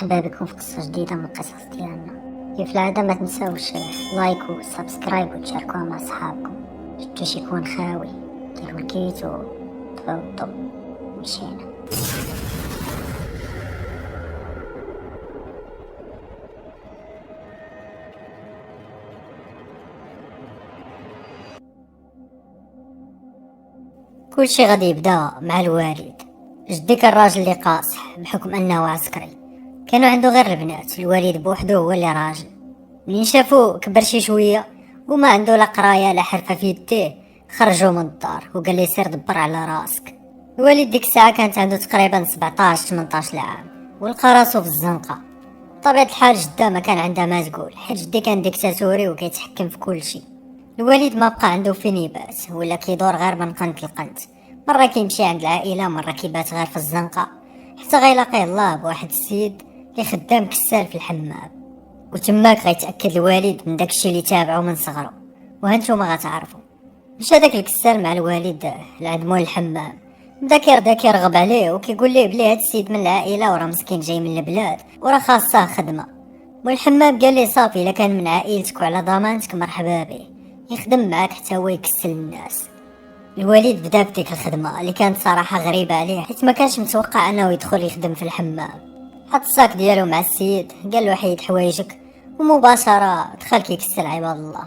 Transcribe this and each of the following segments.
مرحبا بكم في قصة جديدة من القصص ديالنا. كيف العادة ما تنساوش لايك وسبسكرايب وتشاركوها مع صحابكم. الجيش يكون خاوي، ديروا الكيت وطفاو الضو ومشينا. كل شي غادي يبدا مع الوالد. جدي كان راجل اللي قاصح بحكم انه عسكري، كانوا عنده غير البنات، الوالد بوحدو هو اللي راجل. منين شافوه كبر شي شويه وما عنده لا قرايه لا حرفه في يديه، خرجوا من الدار وقال لي سير دبر على راسك. الوالد ديك الساعه كانت عنده تقريبا 17 18 عام ولقى راسو في الزنقه. بطبيعه الحال جده ما كان عندها ما تقول، حيت جدي كان ديكتاتوري وكيتحكم في كل شيء. الوالد ما بقى عنده فين يبات، ولا كيدور غير من قنت لقنت، مره كيمشي عند العائله، مره كيبات غير في الزنقه، حتى غيلاقيه الله بواحد السيد اللي خدام كسال في الحمام. وتماك غيتاكد الوالد من داكشي اللي تابعو من صغرو، وهانتوما غتعرفوا. مشى داك الكسال مع الوالد لعند مول الحمام، بدا كيرغب عليه وكيقول ليه بلي هاد السيد من العائله وراه مسكين جاي من البلاد وراه خاصه خدمه. مول الحمام قال ليه صافي، الا كان من عائلتك وعلى ضمانتك مرحبا به، يخدم معاك حتى هو يكسل الناس. الوالد بدا بديك الخدمه اللي كانت صراحه غريبه عليه، حيت ما كانش متوقع انه يدخل يخدم في الحمام. حط الصاك ديالو مع السيد، قال له حيد حوايجك، ومباشره دخل كيكسل عباد الله.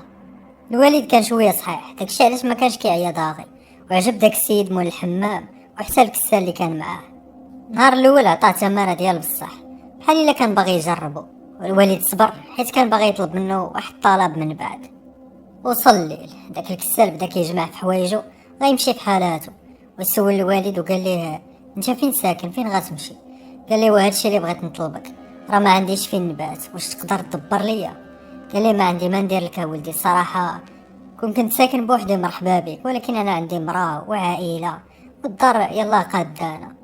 الوالد كان شويه صحيح، داكشي علاش ما كانش كيعيا داغي، وعجب داك السيد مول الحمام وحتى الكسال اللي كان معاه. النهار الاول عطاه تماره ديال بصح، بحال الا كان باغي يجربو، والوالد صبر حيت كان باغي يطلب منه واحد الطلب من بعد. وصل الليل، داك الكسال بدا كيجمع في حوايجو غيمشي في حالاته، وسول الوالد وقال ليه انت فين ساكن، فين غتمشي؟ قال ليه وهادشي اللي بغيت نطلبك، راه ما عنديش فين نبات، واش تقدر تدبر ليا؟ قال ليه ما عندي ما ندير لك ولدي، الصراحه كنت ساكن بوحدي مرحبا بك، ولكن انا عندي مراه وعائله والدار يلا قادانا.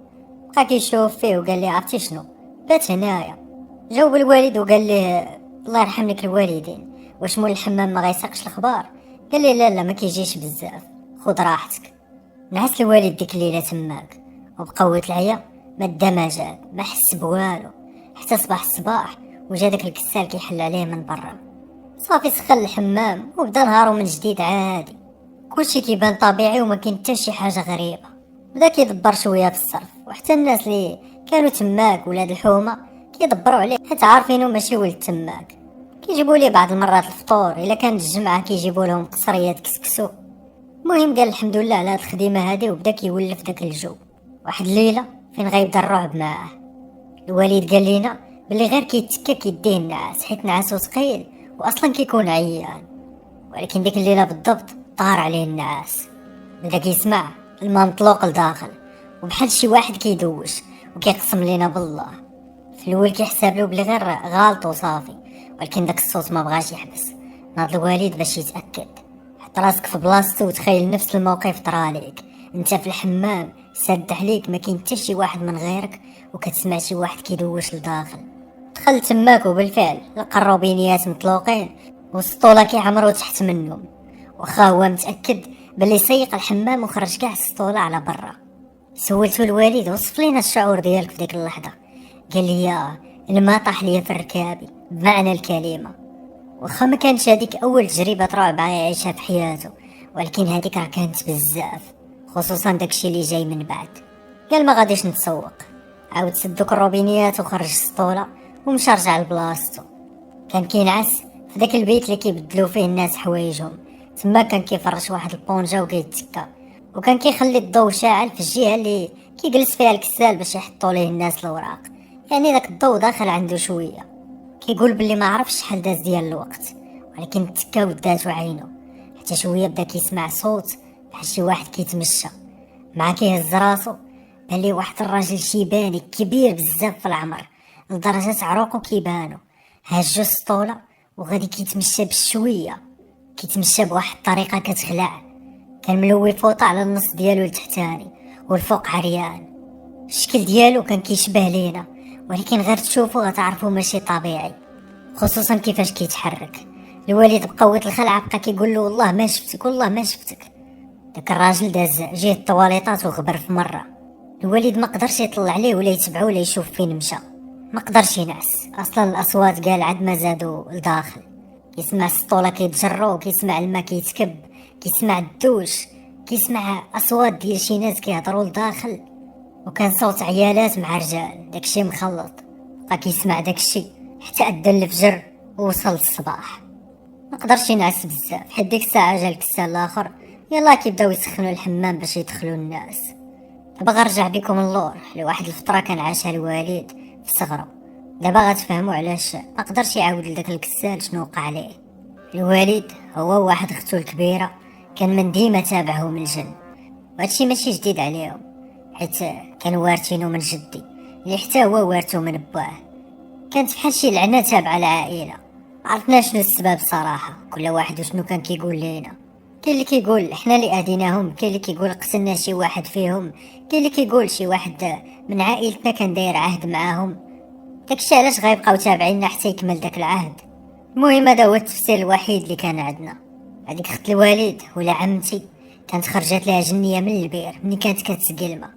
بقى كيشوف فيه وقال لي عرفتي شنو، بات هنايا. جاوب الوالد وقال ليه الله يرحم لك الوالدين، واش مول الحمام ما غيساقش الخبار؟ قال لي لا ما كيجيش بزاف، خذ راحتك. نعس الوالد ديك الليله تماك، وبقوت العيا ما دا ما جاب، ما حس بوالو حتى صباح الصباح، وجا داك الكسال كيحل عليه من برا. صافي سخن الحمام وبدا نهارو من جديد عادي، كلشي كيبان طبيعي وما كاين حتى شي حاجه غريبه. بدا كيدبر شويه في الصرف، وحتى الناس اللي كانوا تماك ولاد الحومه كيدبروا عليه، حيت عارفينه ماشي ولد تماك. كيجيبوا ليه بعض المرات الفطور، الا كانت الجمعه كيجيبوا لهم قصريات كسكسو. المهم قال الحمد لله على هاد الخدمه هادي، وبدا كيولف داك الجو. واحد الليله فين غيبدا الرعب معاه، الوالد قال لينا بلي غير كيتكا كيديه النعاس، حيت نعاسو ثقيل واصلا كيكون عيان. ولكن ديك الليله بالضبط طار عليه النعاس، بدا كيسمع الماء مطلوق لداخل، وبحال شي واحد كيدوش وكيقسم لينا بالله. في الاول كيحسب له بلي غير غالط وصافي، ولكن داك الصوت ما بغاش يحبس. ناض الوالد باش يتاكد، حط راسك في بلاصتو وتخيل نفس الموقف طراليك، انت في الحمام سد عليك، ما كاين حتى شي واحد من غيرك، وكتسمع شي واحد كيدوش لداخل. دخل تماك وبالفعل لقى الروبينيات مطلوقين والسطوله كيعمرو تحت منهم، واخا هو متاكد بلي سيق الحمام وخرج كاع السطوله على برا. سولتو الوالد وصف لينا الشعور ديالك في ديك اللحظه. قال لي الماء طاح ليا في ركابي بمعنى الكلمه. واخا ما كانش هذيك اول تجربه رعب يعيشها في حياته، ولكن هذيك راه كانت بزاف، خصوصا داكشي اللي جاي من بعد. قال ما غاديش نتسوق، عاود سد دوك الروبينيات وخرج السطوله ومشى رجع لبلاصتو. كان كينعس في داك البيت اللي كيبدلوا فيه الناس حوايجهم، تما كان كيفرش واحد البونجا وكيتكا، وكان كيخلي الضوء شاعل في الجهه اللي كيجلس فيها الكسال باش يحطوا ليه الناس الاوراق، يعني داك الضوء داخل عنده شويه. كيقول باللي ما عرفش شحال داز ديال الوقت، ولكن تكا وداتو عينو، حتى شويه بدا كيسمع صوت بحال شي واحد كيتمشى، مع كيهز راسو بان ليه واحد الراجل شيباني كبير بزاف في العمر لدرجه عروقو كيبانو، هاجو السطوله وغادي كيتمشى بشويه، كيتمشى بواحد الطريقه كتخلع. كان ملوي فوطه على النص ديالو التحتاني والفوق عريان. الشكل ديالو كان كيشبه لينا، ولكن غير تشوفو غتعرفو ماشي طبيعي، خصوصا كيفاش كيتحرك. الوالد بقوة الخلعه بقى كيقول له والله ما شفتك والله ما شفتك. داك الراجل داز جهه الطواليطات وغبر في مره. الوالد ما قدرش يطلع عليه ولا يتبعو ولا يشوف فين مشى، ما قدرش ينعس اصلا. الاصوات قال عاد ما زادوا لداخل، كيسمع السطوله كيتجروا، كيسمع الماء كيتكب، كيسمع الدوش، كيسمع اصوات ديال شي ناس كيهضروا لداخل، وكان صوت عيالات مع رجال، داكشي مخلط. بقى كيسمع داكشي حتى أذن الفجر ووصل الصباح. ما قدرش ينعس بزاف، حيت ديك الساعه جا الكسال الاخر يلا كيبداو يسخنوا الحمام باش يدخلوا الناس. دابا غنرجع بكم اللور لواحد الفتره كان عاشها الوالد في صغره. دابا غتفهموا علاش ما قدرش يعاود لداك الكسال شنو وقع عليه. الوالد هو واحد اختو الكبيره كان من ديما تابعهم الجن، وهادشي ماشي جديد عليهم حيت كانوا وارثينو من جدي اللي حتى هو وارثو من باه. كانت بحال شي لعنه تابعه العائله. عرفنا شنو السبب صراحه، كل واحد وشنو كان كيقول لينا. كاين اللي كيقول احنا اللي اذيناهم، كاين اللي كيقول قتلنا شي واحد فيهم، كاين اللي كيقول شي واحد من عائلتنا كان داير عهد معاهم. داكشي علاش غيبقاو تابعيننا حتى يكمل داك العهد. المهم هذا هو التفسير الوحيد اللي كان عندنا. هذيك اخت الوالد ولا عمتي كانت خرجت لها جنيه من البير ملي كانت كتسقي الماء.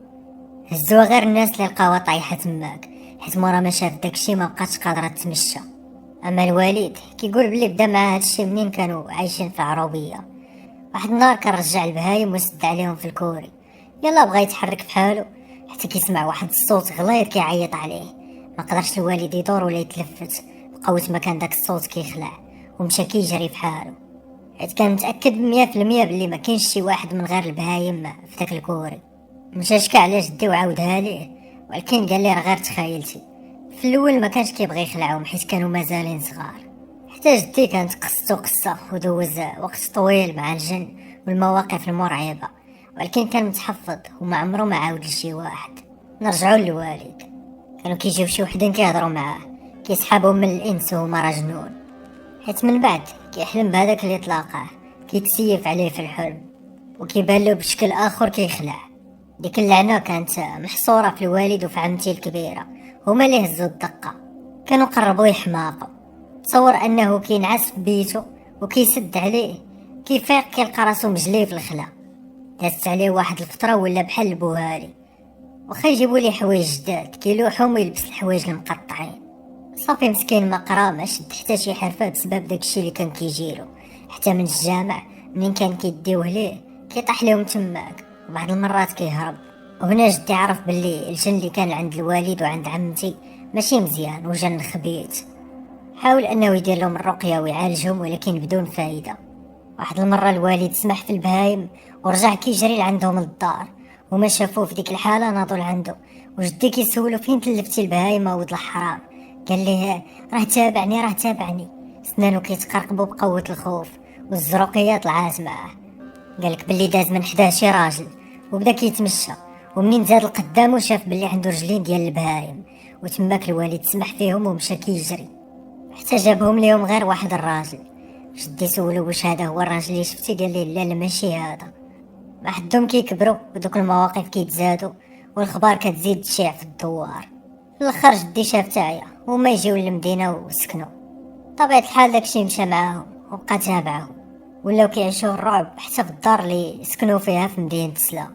هزوها غير الناس اللي لقاوها طايحه تماك، حيت مورا ما شاف داكشي ما بقاتش قادره تمشى. اما الوالد كيقول بلي بدا مع هادشي منين كانوا عايشين في عروبيه. واحد النهار كان رجع البهايم وسد عليهم في الكوري، يلا بغى يتحرك بحالو حتى كيسمع واحد الصوت غليظ كيعيط عليه. ما قدرش الوالد يدور ولا يتلفت، بقوة ما كان داك الصوت كيخلع ومشى كيجري بحالو، حيت كان متاكد 100% بلي ما كاينش شي واحد من غير البهايم في داك الكوري. مشى شكا على جدي وعاودها ليه، ولكن قال لي راه غير تخيلتي. في الاول ما كانش كيبغي يخلعهم حيت كانوا مازالين صغار. حتى جدي كانت قصته قصه ودوز وقت طويل مع الجن والمواقف المرعبه، ولكن كان متحفظ وما عمره ما عاود لشي واحد. نرجعوا للوالد. كانوا كيجيو شي وحدين كيهضروا معاه، كيسحابهم من الانس وهما راه جنون، حيت من بعد كيحلم بهذاك اللي طلاقاه، كيتسيف عليه في الحلم وكيبان له بشكل اخر كيخلع. ديك اللعنه كانت محصوره في الوالد وفي عمتي الكبيره، هما اللي هزوا الدقه. كانوا قربوا يحماقوا. تصور انه كينعس في بيته وكيسد عليه، كيفيق كيلقى راسو مجلي في الخلا. دازت عليه واحد الفتره ولا بحال البوهالي، واخا يجيبوا ليه حوايج جداد كيلوحهم ويلبس الحوايج المقطعين. صافي مسكين ما قرا ما شد حتى شي حرفه بسبب داكشي اللي كان كيجيلو، حتى من الجامع منين كان كيديوه ليه كيطيح لهم تماك، وبعض المرات كيهرب. وهنا جدي عرف باللي الجن اللي كان عند الوالد وعند عمتي ماشي مزيان وجن خبيث. حاول انه يدير لهم الرقيه ويعالجهم ولكن بدون فايده. واحد المره الوالد سمح في البهايم ورجع كيجري لعندهم للدار، وما شافوه في ديك الحاله ناضوا لعندو. وجدي كيسولو فين تلفتي البهايم ولد الحرام؟ قال ليه راه تابعني راه تابعني. سنانو كيتقرقبوا بقوه الخوف والزروقيه طلعات معاه. قالك بلي داز من حداه شي راجل وبدا كيتمشى، ومنين زاد لقدامو شاف بلي عنده رجلين ديال البهايم، وتماك الوالد سمح فيهم ومشى كيجري حتى جابهم ليهم غير واحد الراجل. جدي سولو واش هذا هو الراجل اللي شفتي؟ قال لي لا ماشي هذا. ما حدهم كيكبروا ودوك المواقف كيتزادوا والخبار كتزيد تشيع في الدوار. في الاخر جدي شاف تاعيا وما يجيو للمدينه وسكنوا. طبيعه الحال داكشي مشى معاهم وبقى تابعهم، ولاو كيعيشوا الرعب حتى في الدار اللي سكنوا فيها في مدينه سلا.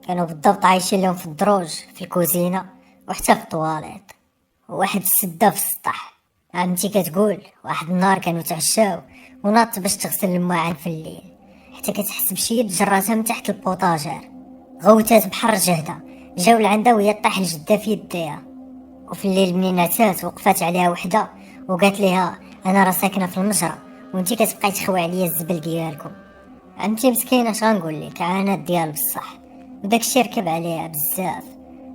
كانوا بالضبط عايشين لهم في الدروج في الكوزينه وحتى في الطواليت وواحد السده في السطح. عمتي كتقول واحد النهار كانوا تعشاو وناضت باش تغسل الماعن في الليل، حتى كتحس بشي يد جراتها من تحت البوطاجير. غوتات بحر جهده جاو لعندها وهي طاح الجده في يديها. وفي الليل منين عتات وقفات عليها وحده وقالت ليها انا راه ساكنه في المجرى وانتي كتبقاي تخوي عليا الزبل ديالكم. عمتي مسكينه اش غنقول لك، عانات ديال بصح، وداكشي ركب عليها بزاف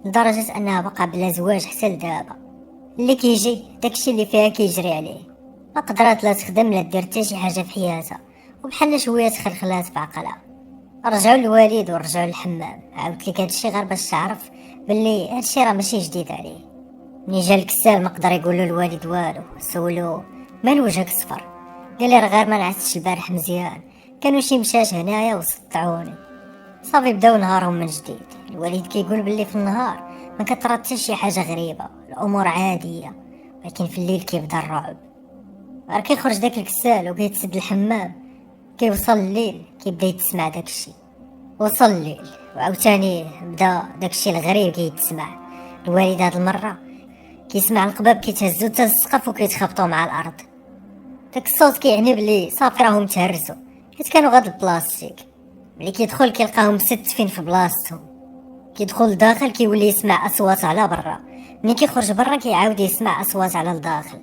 لدرجه انها بقى بلا زواج حتى لدابا. اللي كيجي داكشي اللي فيها كيجري عليه. ما قدرات لا تخدم لا دير حتى شي حاجه في حياتها، وبحال شويه تخلخلات في عقلها. رجعوا للوالد ورجعوا للحمام. عاودت لك هادشي غير باش تعرف باللي هادشي راه ماشي جديد عليه. ملي جا الكسال ما قدر يقول له الوالد والو. سولو مال وجهك صفر؟ قال لي راه غير ما نعستش البارح مزيان، كانوا شي مشاش هنايا وسطعوني. صافي بداو نهارهم من جديد. الوالد كيقول باللي في النهار ما كترى حتى شي حاجه غريبه، الامور عاديه، ولكن في الليل كيبدا الرعب. راه كيخرج داك الكسال وكيتسد الحمام، كيوصل الليل كيبدا يتسمع داكشي. وصل الليل وعاوتاني بدا داكشي الغريب كيتسمع. الوالد هاد المره كيسمع القباب كيتهزو حتى السقف وكيتخبطوا مع الارض. داك الصوت كيعني بلي صافي راهم تهرسوا، حيت كانوا غاد البلاستيك. ملي كيدخل كيلقاهم مستفين في بلاصتهم. كيدخل لداخل كيولي يسمع اصوات على برا، ملي كيخرج برا كيعاود يسمع اصوات على لداخل.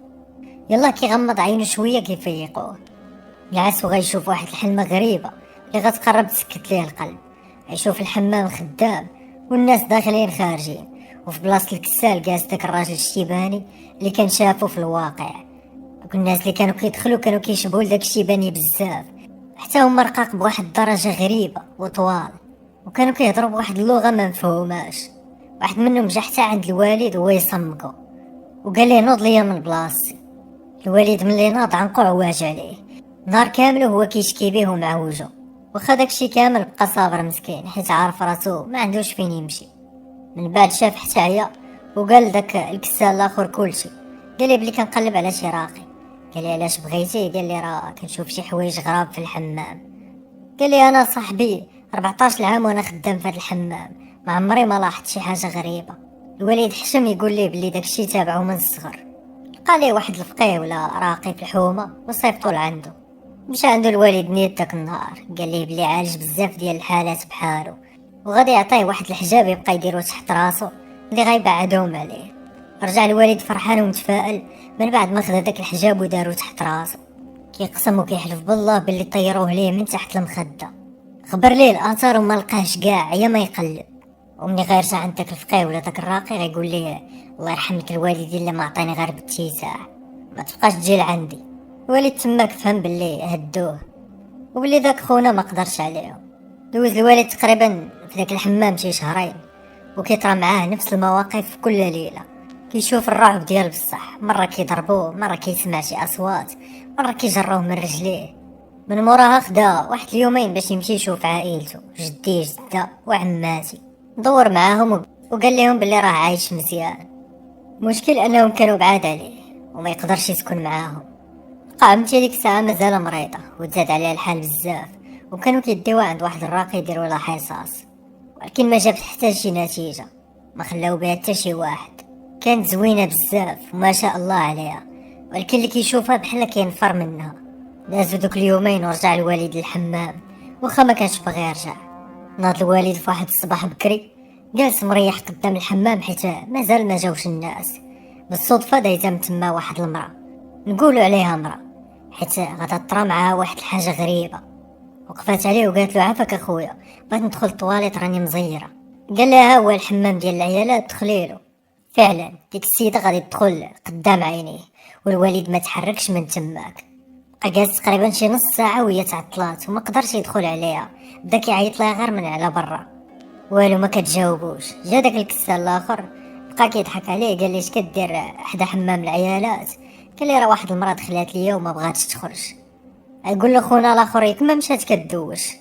يلا كيغمض عينو شويه كيفيقوه. العاس غيشوف واحد الحلمه غريبه اللي غتقرب تسكت ليه القلب. غيشوف الحمام خدام والناس داخلين خارجين، وفي بلاصه الكسال جالس داك الراجل الشيباني اللي كان شافو في الواقع. دوك الناس اللي كانوا كيدخلوا كانوا كيشبهوا لداك الشيباني بزاف، حتى هما رقاق بواحد الدرجه غريبه وطوال، وكانوا كيهضروا بواحد اللغه ما مفهوماش. واحد منهم جا حتى عند الوالد وهو يصمكو وقال ليه نوض ليا من بلاصتي. الوالد ملي ناض عنقو عواج عليه، نهار كامل وهو كيشكي بيه ومعوجو، واخا داكشي كامل بقى صابر مسكين حيت عارف راسو ما عندوش فين يمشي. من بعد شاف حتى عيا وقال داك الكسال الاخر كلشي. قال لي بلي كنقلب على شي راقي. قال لي علاش بغيتي؟ قال لي راه كنشوف شي حوايج غراب في الحمام. قال لي انا صاحبي 14 عام وانا خدام في هذا الحمام، ما عمري ما لاحظت شي حاجه غريبه. الوليد حشم يقول لي بلي داكشي تابعو من الصغر. لقى ليه واحد الفقيه ولا راقي في الحومه وصيفطو لعندو. مشى عندو الوالد نيت داك النهار، قال ليه بلي عالج بزاف ديال الحالات بحالو، وغادي يعطيه واحد الحجاب يبقى يديرو تحت راسو اللي غيبعدهم عليه. رجع الوالد فرحان ومتفائل من بعد ما خدا داك الحجاب ودارو تحت راسو. كيقسم وكيحلف بالله باللي طيروه ليه من تحت المخده. خبر ليه الاثار وما لقاهش كاع يا ما يقلب. ومني غير جا عند داك الفقيه ولا داك الراقي غيقول ليه الله يرحم لك الوالدين اللي ما عطاني غير بالتيساع، ما تبقاش تجي لعندي. الوالد تماك فهم باللي هدوه وباللي داك خونا ما قدرش عليهم. دوز الوالد تقريبا في داك الحمام شي شهرين، وكيطرى معاه نفس المواقف كل ليله. كيشوف الرعب ديال بصح، مره كيضربوه، مره كيسمع شي اصوات، مره كيجروه من رجليه. من موراها خدا واحد اليومين باش يمشي يشوف عائلته، جدي جده وعماتي، دور معاهم وقال لهم باللي راه عايش مزيان. مشكل انهم كانوا بعاد عليه وما يقدرش يسكن معاهم. بقى عمتي ديك الساعه مازال مريضه وتزاد عليها الحال بزاف، وكانوا كيديوها عند واحد الراقي يديروا لها حصاص، ولكن ما جابت حتى شي نتيجه، ما خلاو بها حتى شي واحد. كانت زوينه بزاف وما شاء الله عليها، ولكن اللي كيشوفها بحال كينفر منها. دازو دوك اليومين ورجع الوالد للحمام، واخا ما كانش باغي يرجع. ناض الوالد في واحد الصباح بكري، جالس مريح قدام الحمام حيت مازال ما جاوش الناس. بالصدفه دايزه من تما واحد المراه، نقولوا عليها مراه حيت غادا طرا معاها واحد الحاجه غريبه. وقفات عليه وقالت له عافاك اخويا، بغيت ندخل الطواليت راني مزيره. قال لها هو الحمام ديال العيالات دخلي له. فعلا ديك السيده غادي تدخل قدام عينيه، والوالد ما تحركش من تماك. بقى جالس تقريبا شي نص ساعه وهي تعطلات وما قدرش يدخل عليها، بدا كيعيط لها غير من على برا، والو ما كتجاوبوش. جا داك الكسال الاخر بقى كيضحك عليه، قال لي اش كدير حدا حمام العيالات؟ قال لي راه واحد المراه دخلات ليا وما بغاتش تخرج. يقول له خونا الاخر ياك ما مشات كدوش.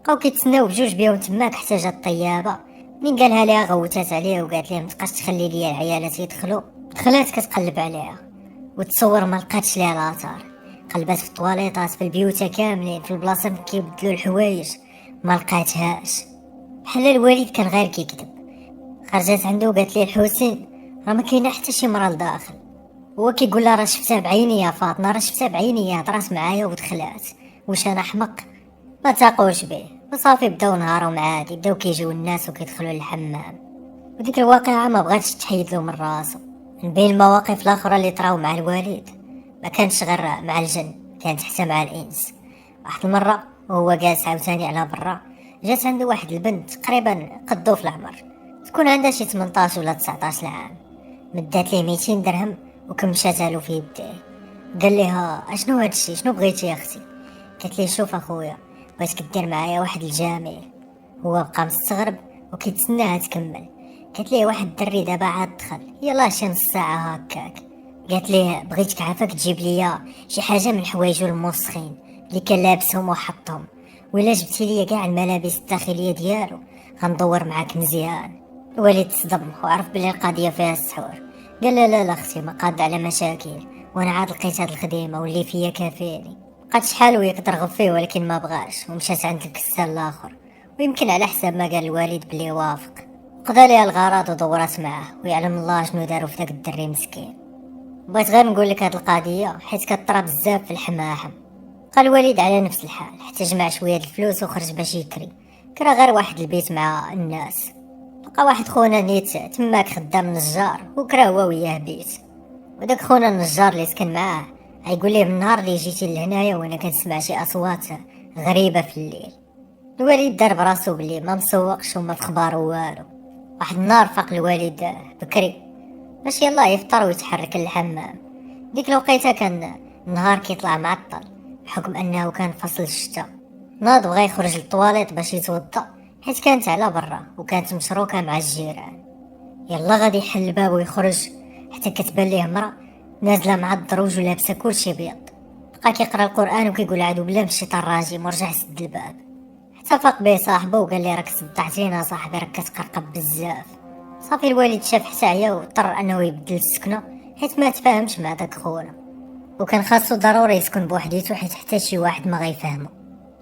بقاو كيتسناو بجوج بيهم تماك حتى جات الطيابه. منين قالها ليها غوتات عليه وقالت ليه متبقاش تخلي ليا العيالات يدخلوا. دخلات كتقلب عليها وتصور ما لقاتش ليها الاثار. قلبات في الطواليطات في البيوت كاملين في البلاصه اللي كيبدلوا الحوايج، ما لقاتهاش. بحال الوالد كان غير كيكذب. خرجت عنده وقالت ليه الحسين راه ما كاينه حتى شي مرة لداخل. هو كيقول لها راه شفتها بعيني يا فاطمه، راه شفتها بعيني، هضرات معايا ودخلات. واش انا احمق؟ ما تاقوش به. وصافي بداو نهارهم عادي، بداو كيجيو الناس وكيدخلوا للحمام. وديك الواقعه ما بغاتش تحيد له من راسو. من بين المواقف الاخرى اللي طراو مع الوالد ما كانش غير مع الجن، كانت حتى مع الانس. واحد المره وهو جالس عاوتاني على برا، جات عنده واحد البنت تقريبا قدو في العمر، تكون عندها شي 18 ولا 19 عام. مدات ليه 200 درهم وكمشاتها له في يديه. قال لها اشنو هادشي، شنو بغيتي يا اختي؟ قالت لي شوف اخويا، بغيت كدير معايا واحد الجميل. هو بقى مستغرب وكيتسناها تكمل. قالت ليه واحد الدري دابا عاد دخل، يلاه شي نص ساعه هكاك. قالت ليه بغيتك عافاك تجيب ليا شي حاجه من حوايجو الموسخين اللي كان لابسهم وحطهم، ولا جبتي ليا كاع الملابس الداخليه ديالو غندور معاك مزيان. الوالد تصدم وعرف بلي القضيه فيها السحور. قال لا لا لا اختي، ما قاد على مشاكل، وانا عاد لقيت هاد الخديمه واللي فيا كافيني. بقات شحال وهي كترغب فيه ولكن ما بغاش، ومشات عند الكسال الاخر، ويمكن على حساب ما قال الوالد بلي وافق. قضى ليها الغرض ودورات معاه، ويعلم الله شنو داروا في داك الدري مسكين. بغيت غير نقول لك هاد القضيه حيت كطرا بزاف في الحماحم. بقى الوالد على نفس الحال حتى جمع شويه الفلوس وخرج باش يكري. كرا غير واحد البيت مع الناس. لقى واحد خونا نيت تماك خدام نجار وكرا هو وياه بيت. وداك خونا النجار اللي سكن معاه غيقول ليه من النهار اللي جيتي لهنايا وانا كنسمع شي اصوات غريبه في الليل. الوالد دار براسو بلي ما مسوقش وما في خبارو والو. واحد النهار فاق الوالد بكري باش يلا يفطر ويتحرك للحمام. ديك الوقيته كان النهار كيطلع معطل بحكم انه كان فصل الشتاء. ناض بغا يخرج للطواليط باش يتوضا حيت كانت على برا وكانت مشروكه مع الجيران. يلا غادي يحل الباب ويخرج حتى كتبان ليه مرا نازله مع الدروج ولابسه كلشي بيض. بقى كيقرا القران وكيقول اعوذ بالله من الشيطان الرجيم ورجع سد الباب. حتى فاق به صاحبه وقال لي راك صدعتينا صاحبي راك كتقرقب بزاف. صافي الوالد شاف حتى عيا واضطر انه يبدل السكنه حيت ما تفاهمش مع داك خونا، وكان خاصو ضروري يسكن بوحديتو حيت حتى شي واحد ما غيفهمو.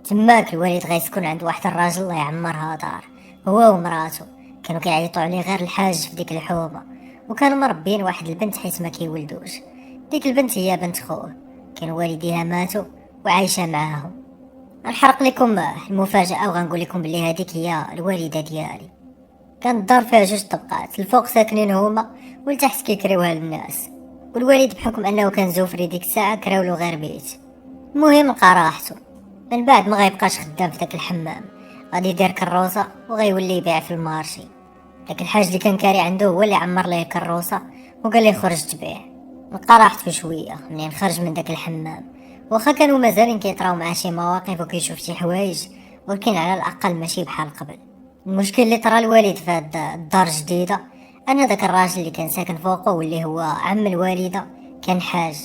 تماك الوالد غيسكن عند واحد الراجل الله يعمرها دار هو ومراتو. كانوا كيعيطوا عليه غير الحاج في ديك الحومه، وكانوا مربين واحد البنت حيت ما كيولدوش. ديك البنت هي بنت خوه، كان والديها ماتوا وعايشه معاهم. غنحرق لكم المفاجاه وغنقول لكم بلي هذيك هي الوالده ديالي. كانت الدار فيها جوج طبقات، الفوق ساكنين هما والتحت كيكريوها للناس. والوالد بحكم انه كان زوفري ديك الساعه كراولو غير بيت. المهم لقى راحته. من بعد ما غيبقاش خدام في داك الحمام، غادي يدير كروسه وغيولي يبيع في المارشي. داك الحاج اللي كان كاري عنده هو اللي عمر ليه الكروسه وقال ليه خرج تبيع. لقى راحته شويه منين خرج من داك الحمام، واخا كانوا مازالين كيطراو معاه شي مواقف وكيشوف شي حوايج، ولكن على الاقل ماشي بحال قبل. المشكل اللي طرا الوالد في هاد الدار الجديده ان داك الراجل اللي كان ساكن فوقه واللي هو عم الوالده كان حاج،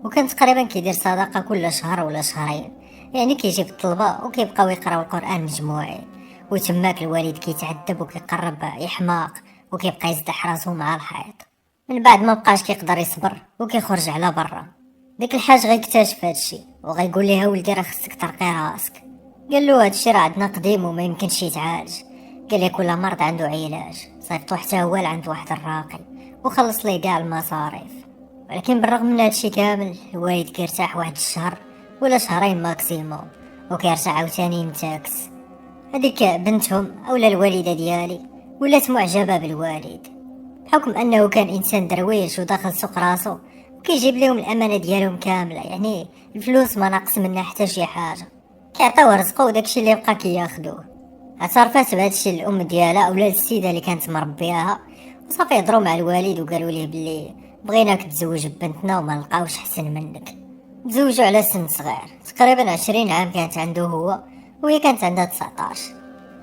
وكان تقريبا كيدير صدقه كل شهر ولا شهرين، يعني كيجيب الطلبه وكيبقاو يقراو القران مجموعين. وتماك الوالد كيتعذب وكيقرب يحماق وكيبقى يزدح راسو مع الحيط. من بعد ما بقاش كيقدر يصبر وكيخرج على برا. ديك الحاج غيكتشف هادشي وغيقول ليها ولدي راه خصك ترقي راسك. قال له هادشي راه عندنا قديم وما يمكنش يتعالج. قال لي كل مرض عنده علاج، صيفطو حتى هو لعند واحد الراقي وخلص ليه كاع المصاريف. ولكن بالرغم من هادشي كامل الوالد كيرتاح واحد الشهر ولا شهرين ماكسيموم وكيرجع عاوتاني ينتكس. هذيك بنتهم اولا الوالده ديالي ولات معجبه بالوالد بحكم انه كان انسان درويش وداخل سوق راسو وكيجيب لهم الامانه ديالهم كامله، يعني الفلوس ما ناقص منها حتى شي حاجه، كيعطيوه رزقه وداكشي اللي بقى كياخدوه. اعترفات بهادشي الام ديالها اولا السيده اللي كانت مربياها، وصافي هضروا مع الوالد وقالوا ليه بلي بغيناك تزوج ببنتنا وما نلقاوش احسن منك. تزوجوا على سن صغير تقريبا 20 عام كانت عنده هو وهي كانت عندها 19.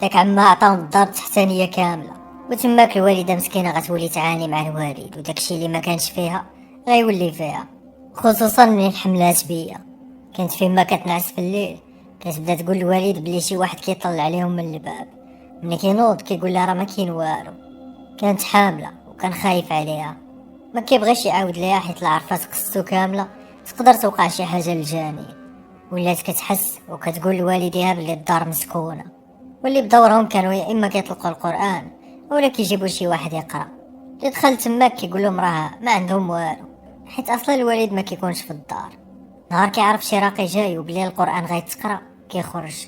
داك عمها عطاهم الدار التحتانيه كامله، وتماك الوالده مسكينه غتولي تعاني مع الوالد وداكشي اللي ما كانش فيها غيولي فيها، خصوصا من حملات بيا. كانت فيما كتنعس في الليل كتبدا تقول الوالد بلي شي واحد كيطلع عليهم من الباب. ملي كينوض كيقول لها راه ما كاين والو. كانت حامله وكان خايف عليها، ما كيبغيش يعاود ليها حيت العرفات قصتو كامله تقدر توقع شي حاجه للجاني. ولات كتحس وكتقول لوالديها بلي الدار مسكونه، واللي بدورهم كانوا يا اما كيطلقوا القران اولا كيجيبوا شي واحد يقرا. اللي دخل تماك كيقول لهم راه ما عندهم والو حيت اصلا الوالد ما كيكونش في الدار. نهار كيعرف شي راقي جاي وبلي القران غيتقرا كيخرج،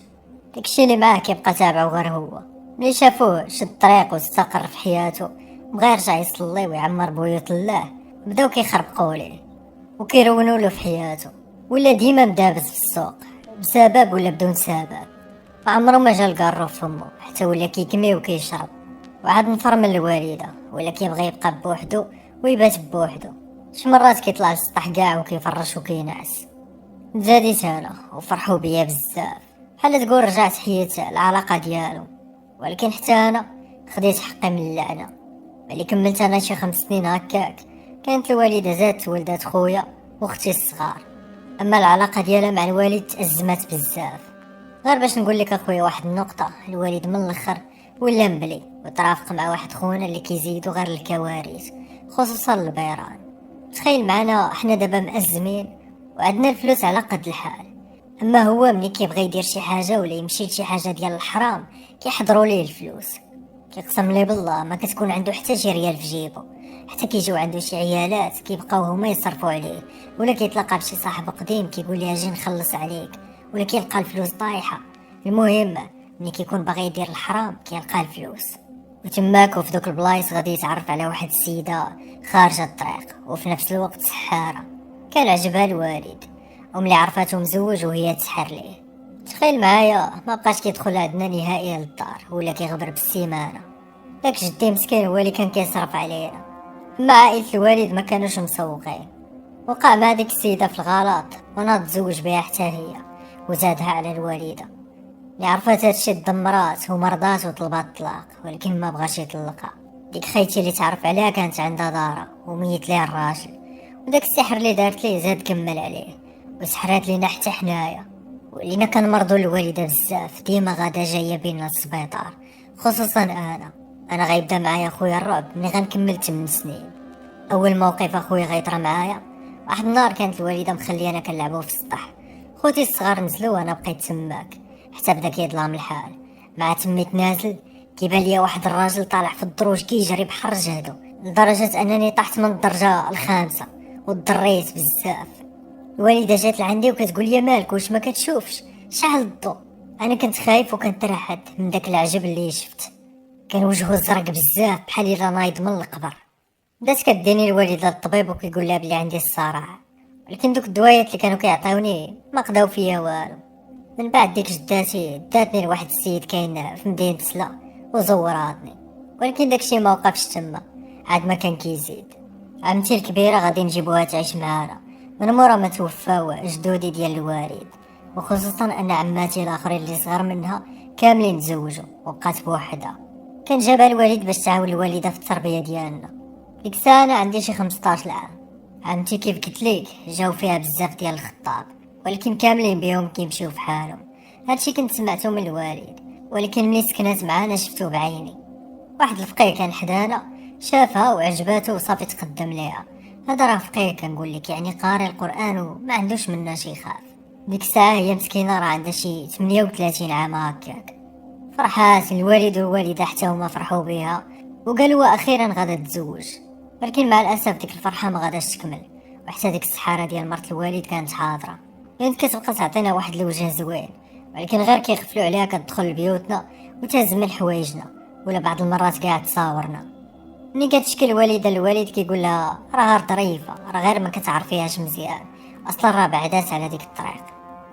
داكشي اللي معاه كيبقى تابعو غير هو. ملي شافوه شد الطريق واستقر في حياته بغا يرجع يصلي ويعمر بيوت الله، بداو كيخربقوا ليه وكيرونوا له في حياته. ولا ديما مدابز في السوق بسبب ولا بدون سبب، وعمرو ما جا القارو فمو حتى ولا كيكمي وكيشرب. وعاد نفر من الوالده ولا كيبغي يبقى بوحدو ويبات بوحدو. شي مرات كيطلع للسطح كاع وكيفرش وكينعس. تزاديت انا وفرحوا بيا بزاف بحال تقول رجعت حيت العلاقه ديالو. ولكن حتى انا خديت حقي من اللعنه. ملي كملت انا شي 5 سنين هكاك كانت الوالده زادت ولدات خويا واختي الصغار. اما العلاقه ديالها مع الوالد تأزمت بزاف. غير باش نقول لك اخويا واحد النقطه، الوالد من الاخر ولا مبلي وترافق مع واحد خونا اللي كيزيدو غير الكوارث خصوصا البيران. تخيل معنا احنا دابا مأزمين وعندنا الفلوس على قد الحال، اما هو ملي كيبغي يدير شي حاجه ولا يمشي لشي حاجه ديال الحرام كيحضروا ليه الفلوس. كيقسم لي بالله ما كتكون عنده حتى شي ريال في جيبو، حتى كيجيو عنده شي عيالات كيبقاو هما يصرفوا عليه، ولا كيتلاقى بشي صاحب قديم كيقول ليه اجي نخلص عليك، ولا كيلقى الفلوس طايحه. المهم ملي كيكون باغي يدير الحرام كيلقى الفلوس. وتماك وفي دوك البلايص غادي يتعرف على واحد السيده خارجه الطريق وفي نفس الوقت سحاره. كان عجبها الوالد، وملي عرفاتو مزوج وهي تسحر ليه. تخيل معايا ما بقاش كيدخل عندنا نهائيا للدار ولا كيغبر بالسيمانه. داك جدي مسكين هو اللي كان كيصرف علينا، مع عائلة الوالد ما كانوش مسوقين. وقع مع ديك السيدة في الغلط وانا تزوج بها حتى هي، وزادها على الوالدة اللي عرفت هادشي دمرات ومرضات وطلبات الطلاق، ولكن ما بغاش يطلقها. ديك خيتي اللي تعرف عليها كانت عندها دارة وميت ليها الراجل، وداك السحر اللي دارت ليه زاد كمل عليه وسحرات لينا حتى حنايا. ولينا كنمرضو الوالدة بزاف، ديما غادا جاية بينا للسبيطار، خصوصا انا غيبدا معايا خويا الرعب ملي غنكمل 8 سنين. اول موقف اخويا غيطرى معايا، واحد النهار كانت الوالده مخليانا كنلعبوا في السطح، خوتي الصغار نزلوا وانا بقيت تماك حتى بدا كيظلم الحال. مع تميت نازل كيبان ليا واحد الراجل طالع في الدروج كيجري بحر جهدو، لدرجه انني طحت من الدرجه الخامسه وضريت بزاف. الوالده جات لعندي وكتقول لي مالك واش ما كتشوفش، شعل الضو. انا كنت خايف وكنترعد من داك العجب اللي شفت، كان وجهه زرق بزاف بحال الا نايض من القبر. بدات كديني الوالده للطبيب وكيقول لها بلي عندي الصرع، ولكن دوك الدوايات اللي كانوا كيعطيوني ما قداو فيا والو. من بعد ديك جداتي داتني لواحد السيد كاين في مدينه سلا وزوراتني، ولكن داكشي ما وقفش تما، عاد ما كان كيزيد. عمتي الكبيره غادي نجيبوها تعيش معانا من مورا ما توفاو جدودي ديال الوالد، وخصوصا ان عماتي الاخرين اللي صغار منها كاملين تزوجوا وبقات بوحدها. كان جابها الوالد باش تعاون الوالده في التربيه ديالنا. ديك الساعه انا عندي شي 15 عام. عمتي كيف قلت ليك جاو فيها بزاف ديال الخطاب، ولكن كاملين بيهم كيمشيو في حالهم. هادشي كنت سمعته من الوالد، ولكن ملي سكنات معانا شفتو بعيني. واحد الفقيه كان حدانا شافها وعجباتو وصافي تقدم ليها. هذا راه فقيه كنقول لك، يعني قاري القران وما عندوش منا شي خاف. ديك الساعه هي مسكينه راه عندها شي 38 عام هكاك. فرحات الوالد والوالده حتى هما فرحوا بها وقالوا اخيرا غادا تزوج. ولكن مع الاسف ديك الفرحه ما غاداش تكمل، وحتى ديك السحاره ديال مرت الوالد كانت حاضره. كانت كتبقى تعطينا واحد الوجه زوين، ولكن غير كيغفلوا عليها كتدخل لبيوتنا وتهزم حوايجنا، ولا بعض المرات كاع تصاورنا. ملي كتشكي الوالده الوالد كيقول لها راه ظريفه، راه غير ما كتعرفيهاش مزيان، اصلا راه بعدات على ديك الطريق.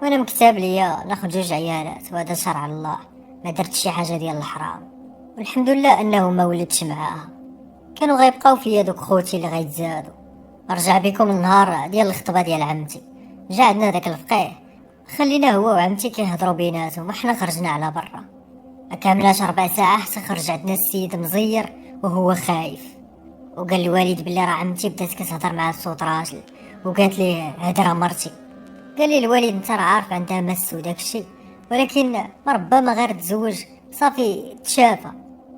وانا مكتاب ليا ناخذ 2 عيالات وهذا شرع الله، ما درت شي حاجه ديال الحرام، والحمد لله انه ما ولدش معاها. كانوا غيبقاو فيا دوك خوتي اللي غيتزادوا. رجع بكم النهار ديال الخطبه ديال عمتي، جا عندنا داك الفقيه، خلينا هو وعمتي كيهضروا بيناتهم وحنا خرجنا على برا. ما كاملاش 4 ساعات حتى خرج عندنا السيد مزير وهو خايف، وقال الوالد بلي راه عمتي بدات كتهضر معاه بصوت راجل، وقالت ليه هاد راه مرتي. قال لي الوالد انت راه عارف عندها مس وداكشي، ولكن ربما غير تزوج صافي تشافى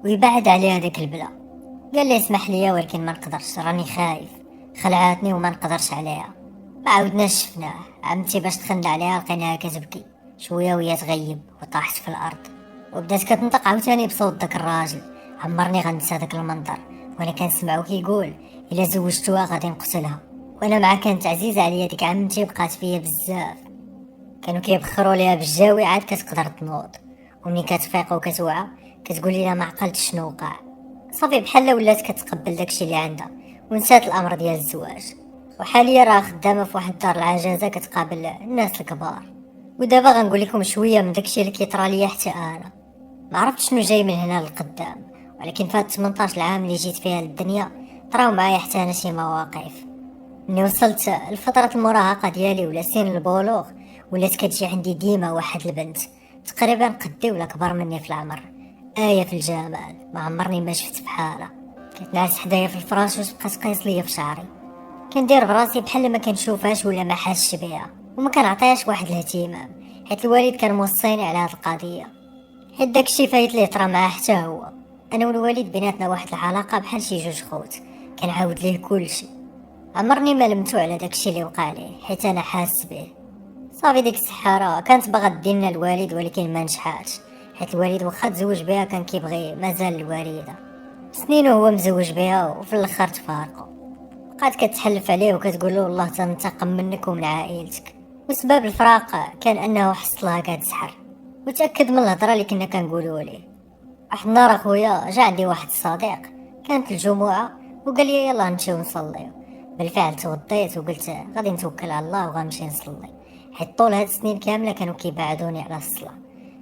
ويبعد عليها داك البلا. قال لي اسمح لي ولكن ما نقدرش، راني خايف، خلعاتني وما نقدرش عليها. ما عاودناش شفناه. عمتي باش دخلنا عليها لقيناها كتبكي شويه وهي تغيب وطاحت في الارض، وبدات كتنطق عاوتاني بصوت داك الراجل. عمرني غنسى داك المنظر وانا كنسمعو كيقول الا زوجتوها غادي نقتلها. وانا مع كانت عزيزه عليا ديك عمتي، بقات فيا بزاف. كانوا كيبخروا ليها بالجاوي عاد كتقدر تنوض، ومني كتفيق وكتوعى كتقول لي ما عقلتش شنو وقع. صافي بحال ولات كتقبل داكشي اللي عندها ونسات الامر ديال الزواج. وحاليا راه خدامه في واحد دار العجزه كتقابل الناس الكبار. ودابا غنقول لكم شويه من داكشي اللي كيطرى ليا حتى انا. ما عرفت شنو جاي من هنا للقدام، ولكن فات 18 عام اللي جيت فيها للدنيا طراو معايا حتى انا شي مواقف. ملي وصلت لفتره المراهقه ديالي ولا سن البلوغ، ولات كتجي عندي ديما واحد البنت تقريبا قدي ولا كبر مني في العمر، آية في الجمال ما عمرني ما شفت بحالها. كتنعس حدايا في الفراش وتبقى تقيس ليا في شعري، كندير براسي بحال ما كنشوفهاش ولا ما حاسش بها، وما كنعطيهاش واحد الاهتمام، حيت الوالد كان موصيني على هاد القضيه، حيت داكشي فايت ليه طرا معاه حتى هو. انا والوالد بيناتنا واحد العلاقه بحال شي 2 خوت، كنعاود ليه كلشي. عمرني ما لمتو على داكشي اللي وقع ليه حيت انا حاس به. صافي ديك السحاره كانت باغا دينا الوالد ولكن ما نجحاتش، حيت الوالد واخا تزوج بها كان كيبغي مازال الوالده. سنين وهو مزوج بها وفي الاخر تفارقوا. بقات كتحلف عليه وكتقول له الله تنتقم منك ومن عائلتك. وسبب الفراق كان انه حصلها كتسحر، وتاكد من الهضره اللي كنا كنقولوا ليه. واحد النهار اخويا جا عندي واحد الصديق، كانت الجمعه وقال لي يلا نمشيو نصليو. بالفعل توضيت وقلت غادي نتوكل على الله وغنمشي نصلي، حيت طول هاد السنين كامله كانوا كيبعدوني على الصلاه.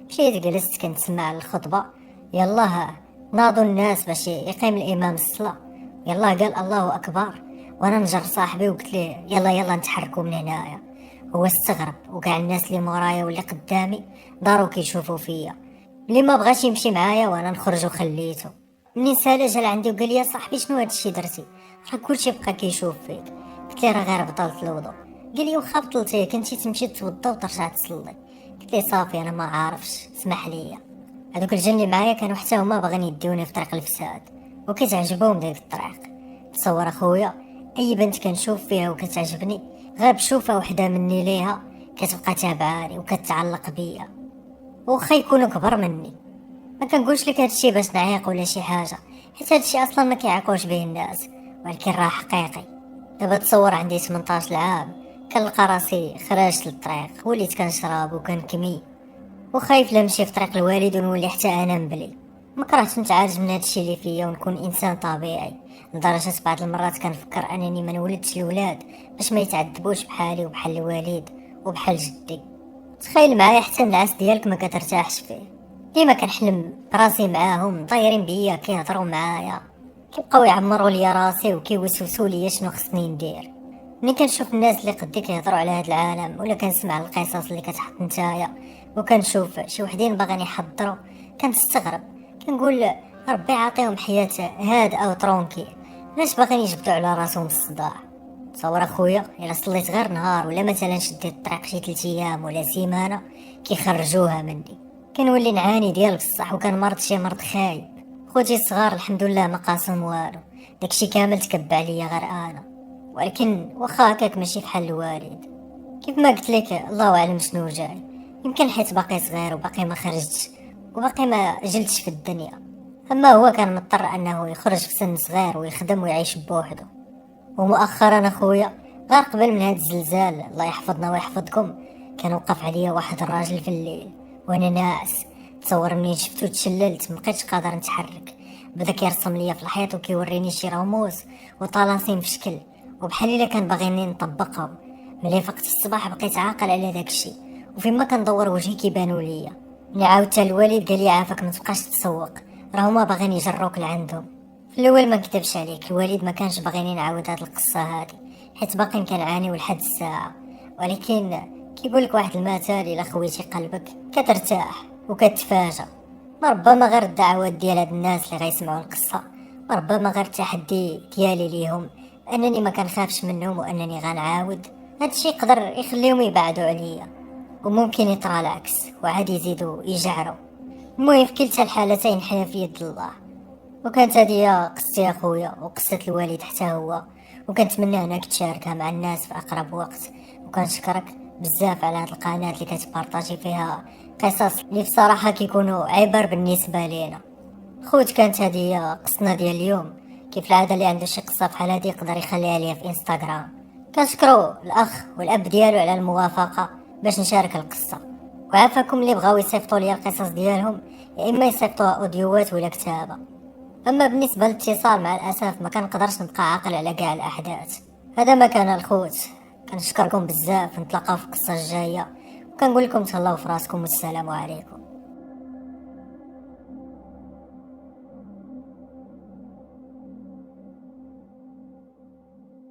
مشيت جلست كنتسمع الخطبه، يلاه ناضوا الناس باش يقيم الامام الصلاه، يلاه قال الله اكبر، وانا نجر صاحبي وقلت ليه يلا يلا نتحركوا من هنايا. هو استغرب وكاع الناس اللي مورايا واللي قدامي داروا كيشوفوا فيا. اللي ما بغاش يمشي معايا وانا نخرج وخليته. منين سالا جا لعندي وقال لي يا صاحبي شنو هادشي درتي، راه كلشي بقى كيشوف فيك. قلت لي راه غير بطلت الوضوء. قال لي واخا بطلتيه كنتي تمشي تتوضا وترجع تصلي. قلت لي صافي انا ما عارفش اسمح لي. هذوك الجن اللي معايا كانوا حتى هما باغيين يديوني في طريق الفساد وكتعجبهم ديك الطريق. تصور اخويا اي بنت كنشوف فيها وكتعجبني غير بشوفه وحده مني ليها كتبقى تابعاني وكتعلق بيا وخا يكونوا كبر مني. ما كنقولش لك هادشي باش نعيق ولا شي حاجه، حيت هادشي اصلا ما كيعيقوش به الناس، ولكن راه حقيقي. دابا تصور عندي 18 عام كنلقى راسي خرجت للطريق، وليت كنشرب وكنكمي وخايف لا نمشي في طريق الوالد ونولي حتى انا نبلي. ما كرهتش نتعالج من هادشي اللي فيا ونكون انسان طبيعي، لدرجه بعض المرات كنفكر انني ما نولدش الولاد باش ما يتعذبوش بحالي وبحال الوالد وبحال جدي. تخيل معايا حتى النعاس ديالك ما كترتاحش فيه، ديما كنحلم براسي معاهم طايرين بيا كيهضروا معايا، كيبقاو يعمروا ليا راسي وكيوسوسوا ليا شنو خصني ندير. ملي كنشوف الناس اللي قدي كيهضروا على هذا العالم ولا كنسمع القصص اللي كتحط نتايا وكنشوف شي وحدين باغيين يحضروا كنستغرب، كنقول ربي عاطيهم حياه هادئه وترونكي، علاش باغيين يجبدوا على راسهم الصداع. تصور اخويا الا صليت غير نهار ولا مثلا شديت الطريق شي 3 ايام ولا سيمانه كيخرجوها مني، كنولي نعاني ديال بصح وكنمرض شي مرض خايب. خوتي الصغار الحمد لله ما قاسم والو، داكشي كامل تكب عليا غير انا، ولكن واخا هكاك ماشي بحال الوالد. كيف ما قلت لك الله اعلم شنو جاي، يمكن حيت باقي صغير وباقي ما خرجتش وباقي ما جلتش في الدنيا، اما هو كان مضطر انه يخرج في سن صغير ويخدم ويعيش بوحده. ومؤخرا اخويا غير قبل من هاد الزلزال الله يحفظنا ويحفظكم كان وقف عليا واحد الراجل في الليل وانا ناعس. تصور منين شفتو تشللت مبقيتش قادر نتحرك، بدا كيرسم ليا في الحيط وكيوريني شي رموز وطلاسيم في شكل وبحال الا كان باغيني نطبقهم. ملي فقت الصباح بقيت عاقل على داكشي وفيما كندور وجهي كيبانوا ليا. ملي عاودت الوالد قال لي عافاك ما تبقاش تسوق، راهما باغيين يجروك لعندهم. في الاول ما كتبش عليك الوالد ما كانش باغيني نعاود هاد القصه هادي حيت باقي كنعاني ولحد الساعه، ولكن كيقولك واحد المثل الا خويتي قلبك كترتاح وكتفاجأ. ربما غير الدعوات ديال هاد الناس اللي غيسمعوا القصه، ربما غير التحدي ديالي ليهم انني ما كنخافش منهم وانني غنعاود، هادشي يقدر يخليهم يبعدوا عليا وممكن يطرى العكس وعاد يزيدوا يجعروا. المهم في كلتا الحالتين حياة في يد الله. وكانت هذه قصتي اخويا وقصة الوالد حتى هو، وكنتمنى انك تشاركها مع الناس في اقرب وقت. وكنشكرك بزاف على هاد القناة اللي كتبارطاجي فيها قصص اللي بصراحة كيكونوا عبر بالنسبة لينا. خوت كانت هذه قصتنا ديال اليوم. كيف العادة اللي عنده شي قصة بحال هادي يقدر يخليها ليا في انستغرام. كنشكرو الاخ والاب ديالو على الموافقة باش نشارك القصة، وعافاكم اللي بغاو يصيفطوا لي القصص ديالهم يا اما يصيفطوها اوديوات ولا كتابة. اما بالنسبه للاتصال مع الاسف ما كنقدرش نبقى عاقل على كاع الاحداث. هذا ما كان الخوت، كنشكركم بزاف، نتلاقاو في القصه الجايه وكنقول لكم تهلاو في راسكم والسلام عليكم.